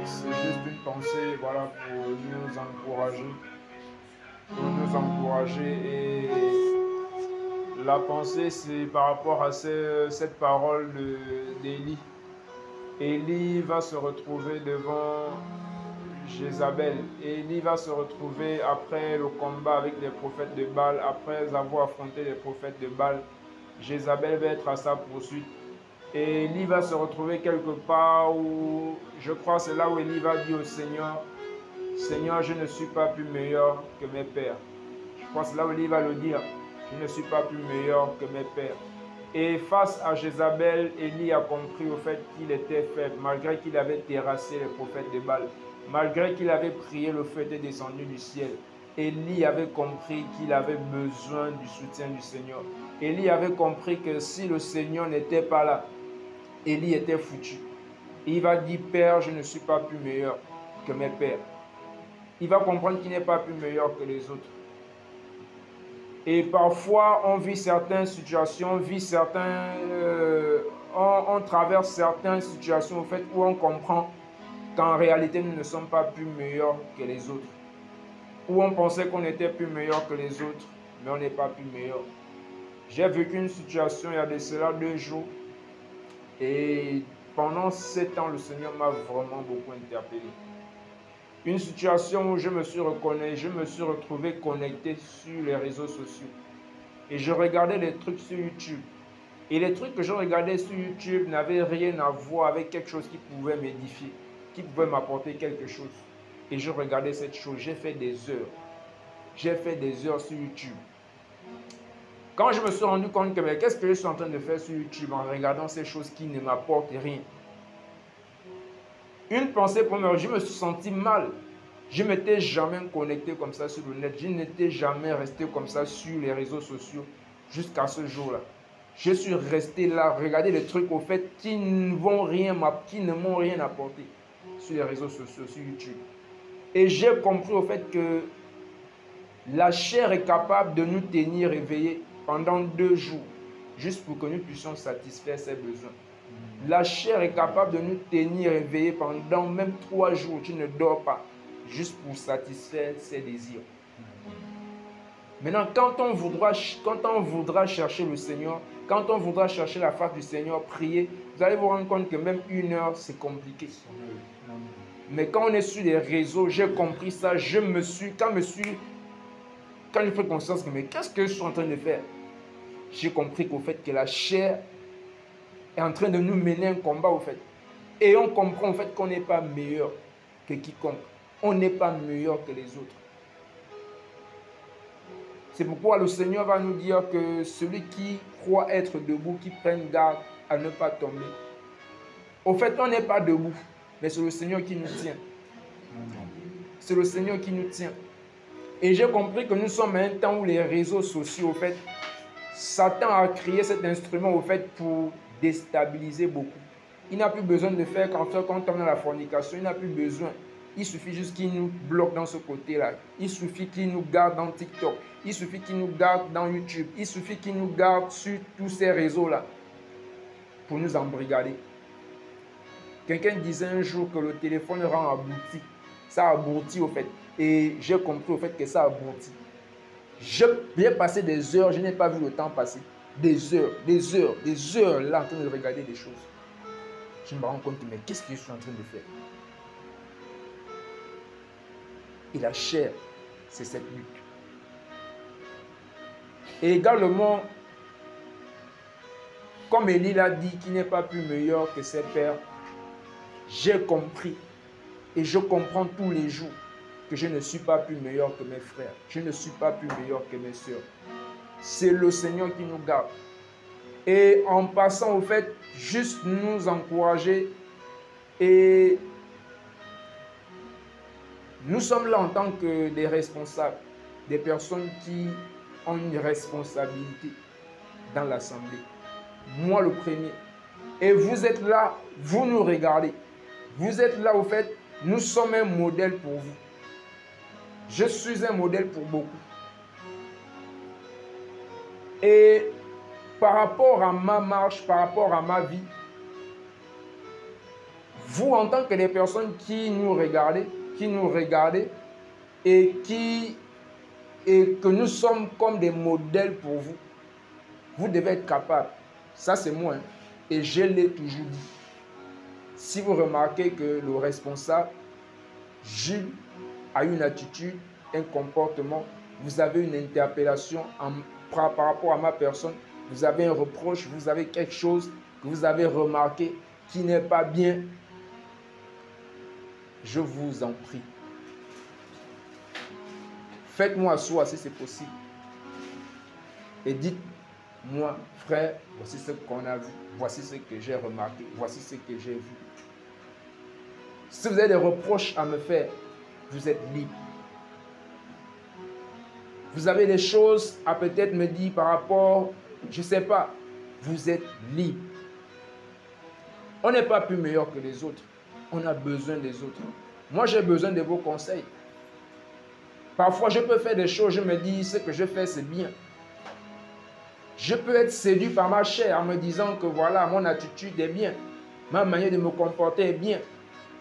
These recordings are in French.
C'est juste une pensée, voilà, pour nous encourager. Pour nous encourager. Et la pensée, c'est par rapport à cette parole d'Élie. Élie va se retrouver devant Jézabel. Élie va se retrouver après le combat avec les prophètes de Baal, après avoir affronté les prophètes de Baal. Jézabel va être à sa poursuite. Et Élie va se retrouver quelque part où, je crois, c'est là où Élie va dire au Seigneur, Seigneur, je ne suis pas plus meilleur que mes pères. Je crois que c'est là où Élie va le dire, je ne suis pas plus meilleur que mes pères. Et face à Jézabel, Élie a compris au fait qu'il était faible, malgré qu'il avait terrassé les prophètes de Baal, malgré qu'il avait prié, le feu était descendu du ciel. Élie avait compris qu'il avait besoin du soutien du Seigneur. Élie avait compris que si le Seigneur n'était pas là, Élie était foutu. Il va dire, Père, je ne suis pas plus meilleur que mes pères. Il va comprendre qu'il n'est pas plus meilleur que les autres. Et parfois, on vit certaines situations, on traverse certaines situations au fait où on comprend qu'en réalité, nous ne sommes pas plus meilleurs que les autres. Où on pensait qu'on était plus meilleur que les autres, mais on n'est pas plus meilleur. J'ai vécu une situation il y a de cela 2 jours. Et pendant 7 ans, le Seigneur m'a vraiment beaucoup interpellé. Une situation où je me suis retrouvé connecté sur les réseaux sociaux. Et je regardais les trucs sur YouTube. Et les trucs que je regardais sur YouTube n'avaient rien à voir avec quelque chose qui pouvait m'édifier, qui pouvait m'apporter quelque chose. Et je regardais cette chose. J'ai fait des heures. J'ai fait des heures sur YouTube. Quand je me suis rendu compte que qu'est-ce que je suis en train de faire sur YouTube en regardant ces choses qui ne m'apportent rien. Une pensée première, je me suis senti mal. Je ne m'étais jamais connecté comme ça sur le net. Je n'étais jamais resté comme ça sur les réseaux sociaux jusqu'à ce jour-là. Je suis resté là, regarder les trucs au fait qui ne m'ont rien apporté sur les réseaux sociaux, sur YouTube. Et j'ai compris au fait que la chair est capable de nous tenir éveillés pendant 2 jours, juste pour que nous puissions satisfaire ses besoins. La chair est capable de nous tenir éveillés pendant même 3 jours. Tu ne dors pas, juste pour satisfaire ses désirs. Maintenant, quand on voudra chercher le Seigneur, quand on voudra chercher la face du Seigneur, prier, vous allez vous rendre compte que même 1 heure, c'est compliqué. Mais quand on est sur les réseaux, j'ai compris ça. Quand j'ai fait conscience que, mais qu'est-ce que je suis en train de faire? J'ai compris qu'au fait que la chair est en train de nous mener un combat au fait. Et on comprend au fait qu'on n'est pas meilleur que quiconque. On n'est pas meilleur que les autres. C'est pourquoi le Seigneur va nous dire que celui qui croit être debout, qui prenne garde à ne pas tomber. Au fait, on n'est pas debout, mais c'est le Seigneur qui nous tient. C'est le Seigneur qui nous tient. Et j'ai compris que nous sommes à un temps où les réseaux sociaux, au fait, Satan a créé cet instrument, au fait, pour déstabiliser beaucoup. Il n'a plus besoin de faire quand on tombe dans la fornication, il n'a plus besoin. Il suffit juste qu'il nous bloque dans ce côté-là. Il suffit qu'il nous garde dans TikTok. Il suffit qu'il nous garde dans YouTube. Il suffit qu'il nous garde sur tous ces réseaux-là pour nous embrigader. Quelqu'un disait un jour que le téléphone rend abouti. Ça aboutit au fait. Et j'ai compris au fait que ça aboutit. J'ai passé des heures, je n'ai pas vu le temps passer. Des heures là en train de regarder des choses. Je me rends compte, mais qu'est-ce que je suis en train de faire? Et la chair, c'est cette lutte. Et également, comme Élie l'a dit, qu'il n'est pas plus meilleur que ses pères, j'ai compris et je comprends tous les jours que je ne suis pas plus meilleur que mes frères. Je ne suis pas plus meilleur que mes soeurs. C'est le Seigneur qui nous garde. Et en passant au fait, juste nous encourager. Et nous sommes là en tant que des responsables, des personnes qui ont une responsabilité dans l'assemblée. Moi le premier. Et vous êtes là, vous nous regardez. Vous êtes là au fait, nous sommes un modèle pour vous. Je suis un modèle pour beaucoup. Et par rapport à ma marche, par rapport à ma vie, vous, en tant que des personnes qui nous regardez et que nous sommes comme des modèles pour vous, vous devez être capable. Ça, c'est moi. Hein, et je l'ai toujours dit. Si vous remarquez que le responsable, Jules, a une attitude, un comportement, vous avez une interpellation par rapport à ma personne, vous avez un reproche, vous avez quelque chose que vous avez remarqué qui n'est pas bien, je vous en prie. Faites-moi asseoir si c'est possible. Et dites-moi, frère, voici ce qu'on a vu, voici ce que j'ai remarqué, voici ce que j'ai vu. Si vous avez des reproches à me faire, vous êtes libre. Vous avez des choses à peut-être me dire par rapport, je ne sais pas, vous êtes libre. On n'est pas plus meilleur que les autres. On a besoin des autres. Moi, j'ai besoin de vos conseils. Parfois, je peux faire des choses, je me dis, ce que je fais, c'est bien. Je peux être séduit par ma chair en me disant que voilà, mon attitude est bien. Ma manière de me comporter est bien.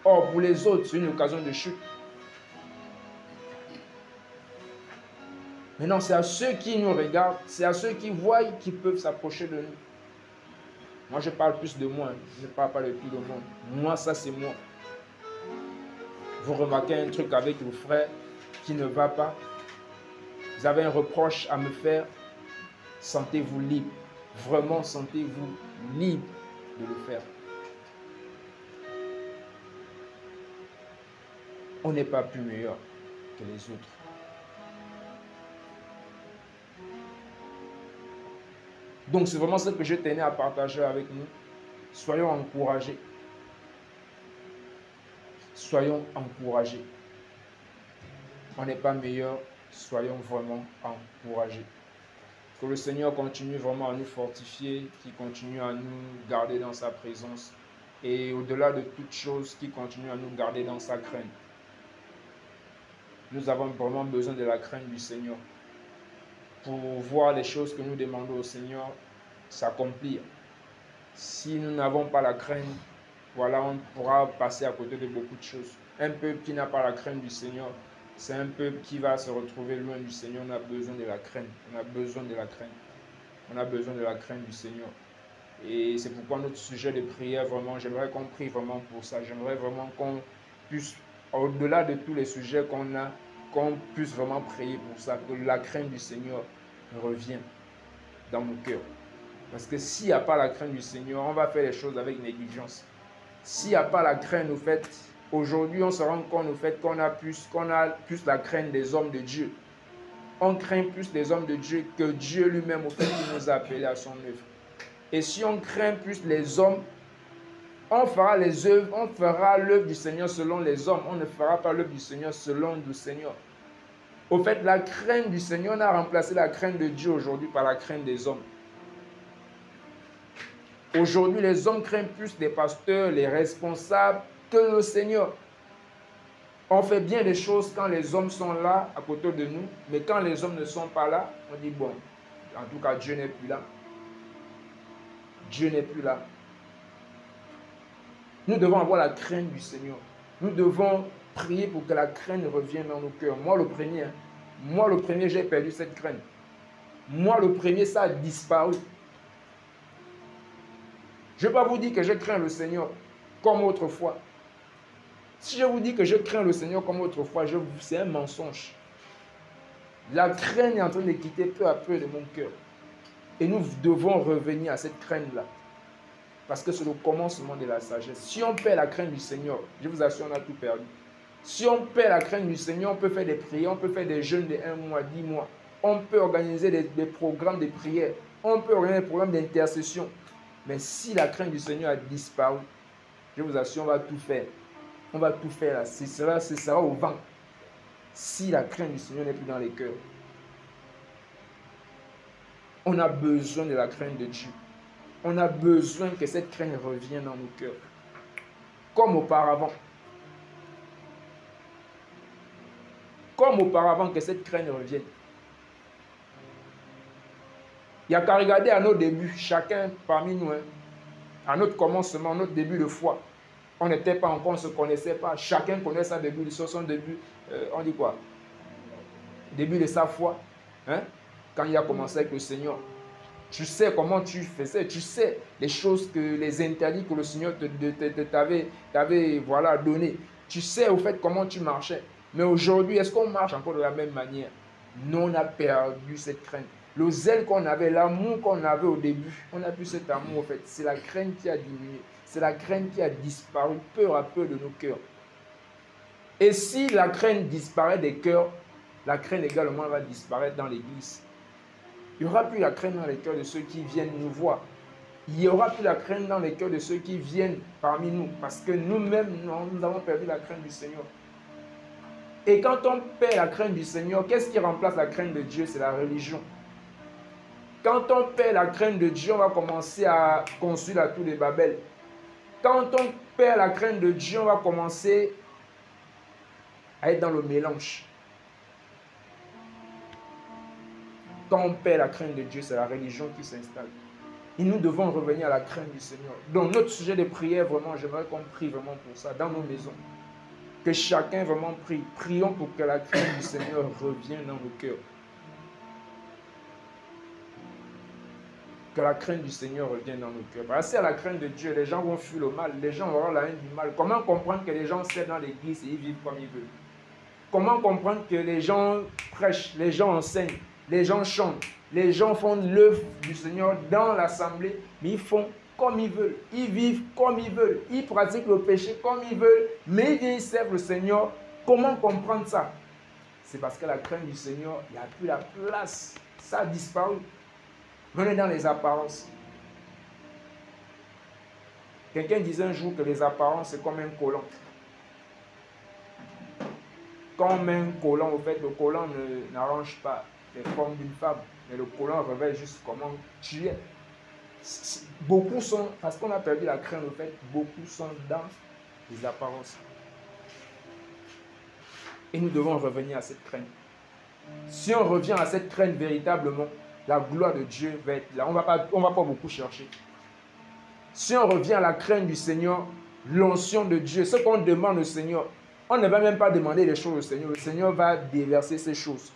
Or, pour les autres, c'est une occasion de chute. Maintenant, c'est à ceux qui nous regardent, c'est à ceux qui voient, qui peuvent s'approcher de nous. Moi, je parle plus de moi, je ne parle pas de tout le monde. Moi, ça, c'est moi. Vous remarquez un truc avec vos frères qui ne va pas. Vous avez un reproche à me faire. Sentez-vous libre. Vraiment, sentez-vous libre de le faire. On n'est pas plus meilleur que les autres. Donc, c'est vraiment ce que je tenais à partager avec nous. Soyons encouragés. Soyons encouragés. On n'est pas meilleur, soyons vraiment encouragés. Que le Seigneur continue vraiment à nous fortifier, qu'il continue à nous garder dans sa présence et au-delà de toute chose, qu'il continue à nous garder dans sa crainte. Nous avons vraiment besoin de la crainte du Seigneur pour voir les choses que nous demandons au Seigneur s'accomplir. Si nous n'avons pas la crainte, voilà, on pourra passer à côté de beaucoup de choses. Un peuple qui n'a pas la crainte du Seigneur, c'est un peuple qui va se retrouver loin du Seigneur. On a besoin de la crainte. On a besoin de la crainte. On a besoin de la crainte du Seigneur. Et c'est pourquoi notre sujet de prière, vraiment, j'aimerais qu'on prie vraiment pour ça. J'aimerais vraiment qu'on puisse, au-delà de tous les sujets qu'on a, qu'on puisse vraiment prier pour ça, que la crainte du Seigneur revienne dans nos cœurs. Parce que s'il n'y a pas la crainte du Seigneur, on va faire les choses avec négligence. S'il n'y a pas la crainte, au fait, aujourd'hui, on se rend compte au fait qu'on a plus la crainte des hommes de Dieu. On craint plus les hommes de Dieu que Dieu lui-même, au fait, qui nous a appelés à son œuvre. Et si on craint plus les hommes, on fera les œuvres, on fera l'œuvre du Seigneur selon les hommes. On ne fera pas l'œuvre du Seigneur selon le Seigneur. Au fait, la crainte du Seigneur, on a remplacé la crainte de Dieu aujourd'hui par la crainte des hommes. Aujourd'hui, les hommes craignent plus les pasteurs, les responsables que le Seigneur. On fait bien les choses quand les hommes sont là à côté de nous, mais quand les hommes ne sont pas là, on dit bon, en tout cas Dieu n'est plus là. Dieu n'est plus là. Nous devons avoir la crainte du Seigneur. Nous devons prier pour que la crainte revienne dans nos cœurs. Moi le premier, j'ai perdu cette crainte. Moi le premier, ça a disparu. Je ne vais pas vous dire que je crains le Seigneur comme autrefois. Si je vous dis que je crains le Seigneur comme autrefois, c'est un mensonge. La crainte est en train de quitter peu à peu de mon cœur. Et nous devons revenir à cette crainte-là. Parce que c'est le commencement de la sagesse. Si on perd la crainte du Seigneur, je vous assure, on a tout perdu. Si on perd la crainte du Seigneur, on peut faire des prières, on peut faire des jeûnes de 1 mois, 10 mois. On peut organiser des programmes de prière. On peut organiser des programmes d'intercession. Mais si la crainte du Seigneur a disparu, je vous assure, on va tout faire. On va tout faire là. Ce sera au vent. Si la crainte du Seigneur n'est plus dans les cœurs. On a besoin de la crainte de Dieu. On a besoin que cette crainte revienne dans nos cœurs. Comme auparavant. Comme auparavant, que cette crainte revienne. Il n'y a qu'à regarder à nos débuts, chacun parmi nous, hein, à notre commencement, notre début de foi. On n'était pas encore, on ne se connaissait pas. Chacun connaît ça début de son début. On dit quoi? Début de sa foi. Hein? Quand il a commencé avec le Seigneur. Tu sais comment tu faisais. Tu sais les choses, les interdits que le Seigneur t'avait voilà, donné. Tu sais au fait comment tu marchais. Mais aujourd'hui, est-ce qu'on marche encore de la même manière? Non, on a perdu cette crainte. Le zèle qu'on avait, l'amour qu'on avait au début, on n'a plus cet amour au fait. C'est la crainte qui a diminué. C'est la crainte qui a disparu peu à peu de nos cœurs. Et si la crainte disparaît des cœurs, la crainte également va disparaître dans l'église. Il n'y aura plus la crainte dans les cœurs de ceux qui viennent nous voir. Il n'y aura plus la crainte dans les cœurs de ceux qui viennent parmi nous. Parce que nous-mêmes, nous avons perdu la crainte du Seigneur. Et quand on perd la crainte du Seigneur, qu'est-ce qui remplace la crainte de Dieu? C'est la religion. Quand on perd la crainte de Dieu, on va commencer à construire la tour de Babel. Quand on perd la crainte de Dieu, on va commencer à être dans le mélange. Quand on perd la crainte de Dieu, c'est la religion qui s'installe. Et nous devons revenir à la crainte du Seigneur. Donc notre sujet de prière, vraiment, j'aimerais qu'on prie vraiment pour ça, dans nos maisons. Que chacun vraiment prie. Prions pour que la crainte du Seigneur revienne dans nos cœurs. Que la crainte du Seigneur revienne dans nos cœurs. Parce que à la crainte de Dieu, les gens vont fuir le mal. Les gens auront la haine du mal. Comment comprendre que les gens servent dans l'église et ils vivent comme ils veulent? Comment comprendre que les gens prêchent, les gens enseignent, les gens chantent, les gens font l'œuvre du Seigneur dans l'assemblée, mais ils font comme ils veulent, ils vivent comme ils veulent, ils pratiquent le péché comme ils veulent, mais ils servent le Seigneur. Comment comprendre ça? C'est parce que la crainte du Seigneur, il n'y a plus la place, ça a disparu. On est dans les apparences. Quelqu'un disait un jour que les apparences, c'est comme un collant. Quand on met un collant, au fait, le collant n'arrange pas les formes d'une femme, mais le collant révèle juste comment tu es. Beaucoup sont, parce qu'on a perdu la crainte, au fait, beaucoup sont dans les apparences. Et nous devons revenir à cette crainte. Si on revient à cette crainte véritablement, la gloire de Dieu va être là. On ne va pas beaucoup chercher. Si on revient à la crainte du Seigneur, l'onction de Dieu, ce qu'on demande au Seigneur, on ne va même pas demander les choses au Seigneur. Le Seigneur va déverser ces choses.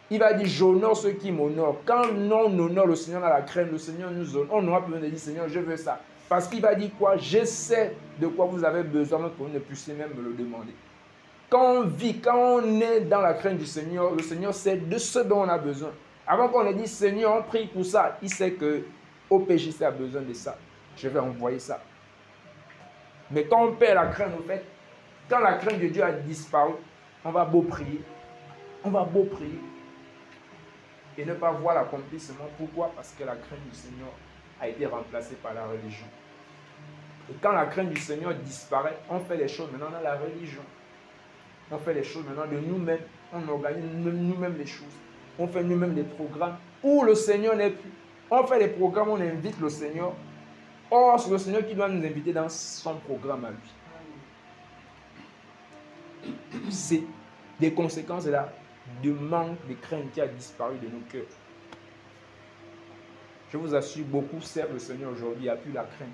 Il va dire, j'honore ceux qui m'honorent. Quand on honore le Seigneur dans la crainte, le Seigneur nous honore. On n'aura pas besoin de dire, Seigneur, je veux ça. Parce qu'il va dire quoi? Je sais de quoi vous avez besoin, mais que vous ne puissiez même me le demander. Quand on vit, quand on est dans la crainte du Seigneur, le Seigneur sait de ce dont on a besoin. Avant qu'on ait dit, Seigneur, on prie pour ça, il sait que OPJC a besoin de ça. Je vais envoyer ça. Mais quand on perd la crainte, en fait, quand la crainte de Dieu a disparu, on va beau prier. On va beau prier. Et ne pas voir l'accomplissement. Pourquoi? Parce que la crainte du Seigneur a été remplacée par la religion. Et quand la crainte du Seigneur disparaît, on fait les choses maintenant dans la religion. On fait les choses maintenant de nous-mêmes. On organise nous-mêmes les choses. On fait nous-mêmes des programmes où le Seigneur n'est plus. On fait des programmes où on invite le Seigneur. Or, c'est le Seigneur qui doit nous inviter dans son programme à lui. C'est des conséquences là du manque de crainte qui a disparu de nos cœurs. Je vous assure, beaucoup servent le Seigneur aujourd'hui, il n'y a plus la crainte.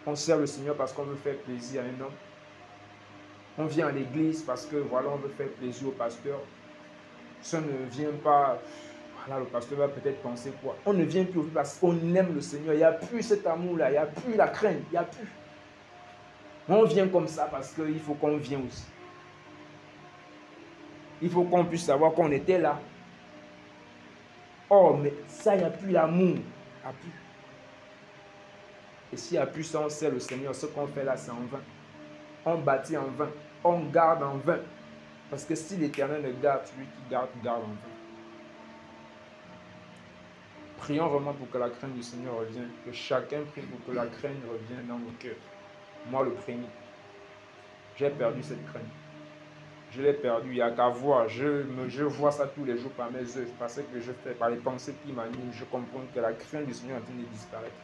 On sert le Seigneur parce qu'on veut faire plaisir à un homme. On vient à l'église parce que voilà, on veut faire plaisir au pasteur. Ça ne vient pas, voilà, le pasteur va peut-être penser quoi. On ne vient plus parce qu'on aime le Seigneur. Il n'y a plus cet amour-là, il n'y a plus la crainte, il n'y a plus. On vient comme ça parce qu'il faut qu'on vienne aussi. Il faut qu'on puisse savoir qu'on était là. Oh, mais ça, il n'y a plus l'amour. Il n'y a plus. Et s'il n'y a plus ça, on sait le Seigneur. Ce qu'on fait là, c'est en vain. On bâtit en vain. On garde en vain. Parce que si l'Éternel ne garde, celui qui garde, garde en vain. Prions vraiment pour que la crainte du Seigneur revienne. Que chacun prie pour que la crainte revienne dans nos cœurs. Moi, le premier. J'ai perdu cette crainte. Je l'ai perdu, il n'y a qu'à voir. Je vois ça tous les jours par mes œuvres. Parce que je fais, par les pensées qui m'animent, je comprends que la crainte du Seigneur est en train de disparaître.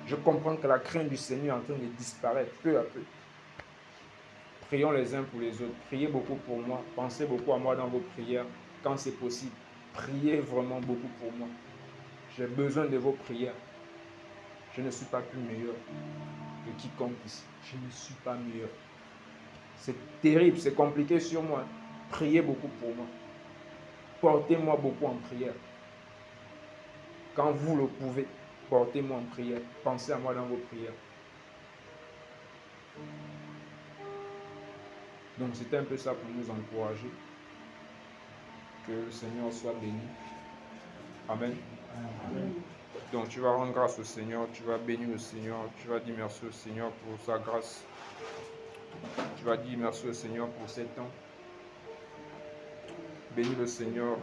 Je comprends que la crainte du Seigneur est en train de disparaître peu à peu. Prions les uns pour les autres. Priez beaucoup pour moi. Pensez beaucoup à moi dans vos prières quand c'est possible. Priez vraiment beaucoup pour moi. J'ai besoin de vos prières. Je ne suis pas plus meilleur que quiconque ici. Je ne suis pas meilleur. C'est terrible, c'est compliqué sur moi. Priez beaucoup pour moi. Portez-moi beaucoup en prière. Quand vous le pouvez, portez-moi en prière. Pensez à moi dans vos prières. Donc c'était un peu ça pour nous encourager. Que le Seigneur soit béni. Amen. Amen. Donc tu vas rendre grâce au Seigneur, tu vas bénir le Seigneur, tu vas dire merci au Seigneur pour sa grâce. Tu vas dire merci au Seigneur pour ces temps. Bénis le Seigneur